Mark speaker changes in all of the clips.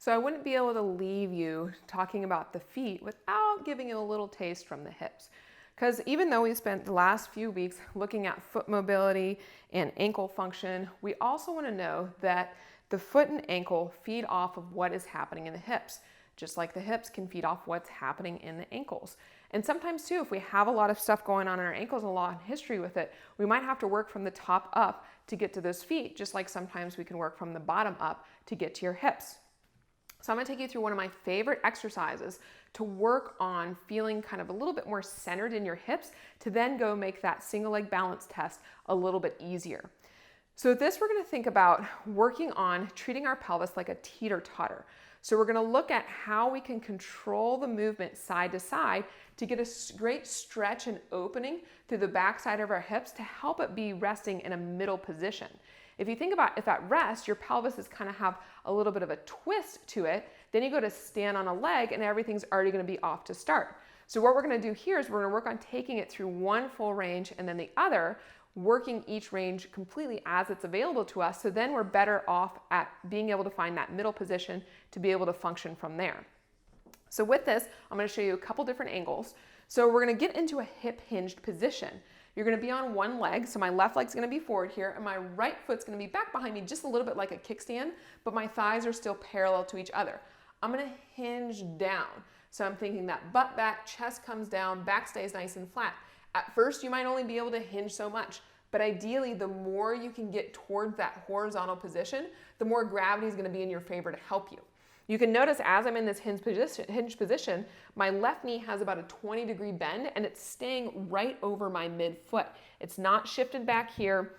Speaker 1: So I wouldn't be able to leave you talking about the feet without giving you a little taste from the hips. Because even though we spent the last few weeks looking at foot mobility and ankle function, we also want to know that the foot and ankle feed off of what is happening in the hips, just like the hips can feed off what's happening in the ankles. And sometimes too, if we have a lot of stuff going on in our ankles and a lot of history with it, we might have to work from the top up to get to those feet, just like sometimes we can work from the bottom up to get to your hips. So I'm going to take you through one of my favorite exercises to work on feeling kind of a little bit more centered in your hips to then go make that single leg balance test a little bit easier. So with this, we're going to think about working on treating our pelvis like a teeter-totter. So we're going to look at how we can control the movement side to side to get a great stretch and opening through the backside of our hips to help it be resting in a middle position. If you think about if at rest, your pelvis is kind of have a little bit of a twist to it, then you go to stand on a leg and everything's already going to be off to start. So what we're going to do here is we're going to work on taking it through one full range and then the other, working each range completely as it's available to us. So then we're better off at being able to find that middle position to be able to function from there. So with this, I'm going to show you a couple different angles. So we're going to get into a hip hinged position. You're going to be on one leg, so my left leg's going to be forward here, and my right foot's going to be back behind me just a little bit like a kickstand, but my thighs are still parallel to each other. I'm going to hinge down. So I'm thinking that butt back, chest comes down, back stays nice and flat. At first, you might only be able to hinge so much, but ideally, the more you can get towards that horizontal position, the more gravity is going to be in your favor to help you. You can notice as I'm in this hinge position, my left knee has about a 20-degree bend and it's staying right over my midfoot. It's not shifted back here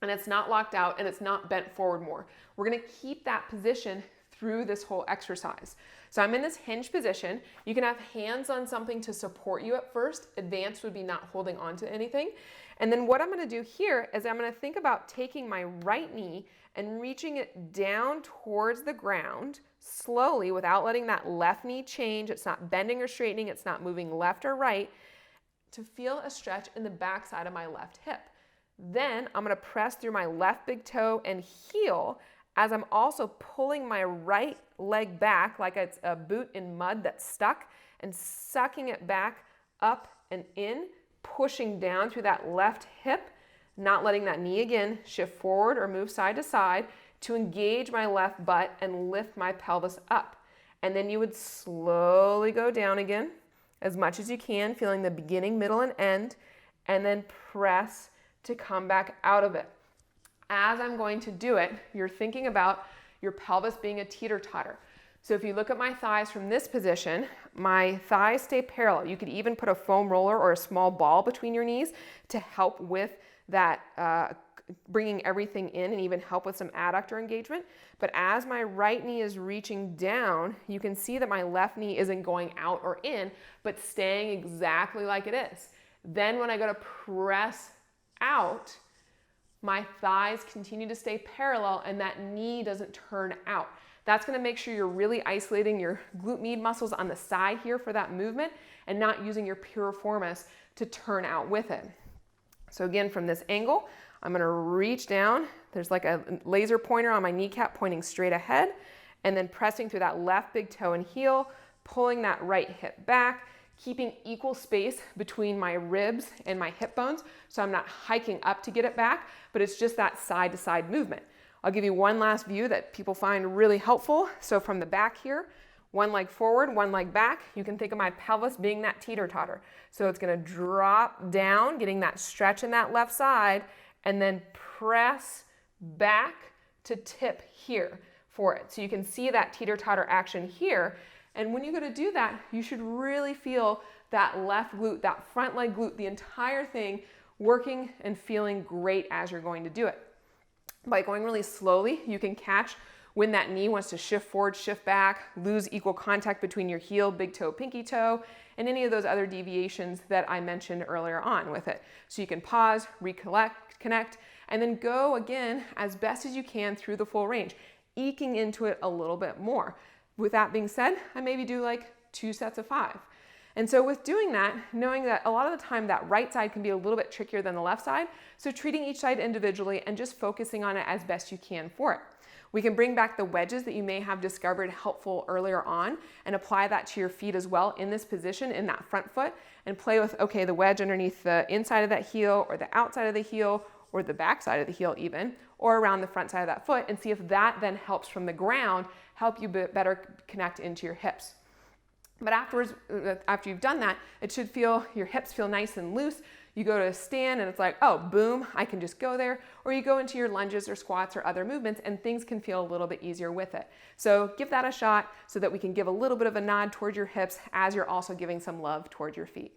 Speaker 1: and it's not locked out and it's not bent forward more. We're going to keep that position through this whole exercise. So I'm in this hinge position. You can have hands on something to support you at first. Advanced would be not holding on to anything. And then what I'm going to do here is I'm going to think about taking my right knee and reaching it down towards the ground slowly without letting that left knee change. It's not bending or straightening. It's not moving left or right to feel a stretch in the back side of my left hip. Then I'm going to press through my left big toe and heel as I'm also pulling my right leg back like it's a boot in mud that's stuck and sucking it back up and in, pushing down through that left hip, not letting that knee again shift forward or move side to side to engage my left butt and lift my pelvis up. And then you would slowly go down again as much as you can, feeling the beginning, middle, and end, and then press to come back out of it. As I'm going to do it, you're thinking about your pelvis being a teeter-totter. So if you look at my thighs from this position, my thighs stay parallel. You could even put a foam roller or a small ball between your knees to help with that bringing everything in and even help with some adductor engagement. But as my right knee is reaching down, you can see that my left knee isn't going out or in, but staying exactly like it is. Then when I go to press out, my thighs continue to stay parallel and that knee doesn't turn out. That's going to make sure you're really isolating your glute med muscles on the side here for that movement and not using your piriformis to turn out with it. So again, from this angle, I'm going to reach down. There's like a laser pointer on my kneecap pointing straight ahead and then pressing through that left big toe and heel, pulling that right hip back, keeping equal space between my ribs and my hip bones. So I'm not hiking up to get it back, but it's just that side to side movement. I'll give you one last view that people find really helpful. So from the back here, one leg forward, one leg back. You can think of my pelvis being that teeter-totter. So it's going to drop down, getting that stretch in that left side, and then press back to tip here for it. So you can see that teeter-totter action here. And when you go to do that, you should really feel that left glute, that front leg glute, the entire thing working and feeling great as you're going to do it. By going really slowly, you can catch when that knee wants to shift forward, shift back, lose equal contact between your heel, big toe, pinky toe, and any of those other deviations that I mentioned earlier on with it. So you can pause, recollect, connect, and then go again as best as you can through the full range, eking into it a little bit more. With that being said, I maybe do like 2 sets of 5. And so with doing that, knowing that a lot of the time that right side can be a little bit trickier than the left side, so treating each side individually and just focusing on it as best you can for it. We can bring back the wedges that you may have discovered helpful earlier on and apply that to your feet as well in this position, in that front foot, and play with, okay, the wedge underneath the inside of that heel or the outside of the heel or the back side of the heel even, or around the front side of that foot, and see if that then helps from the ground help you better connect into your hips. But afterwards, after you've done that, it should feel, your hips feel nice and loose. You go to stand and it's like, oh, boom, I can just go there. Or you go into your lunges or squats or other movements and things can feel a little bit easier with it. So give that a shot so that we can give a little bit of a nod toward your hips as you're also giving some love toward your feet.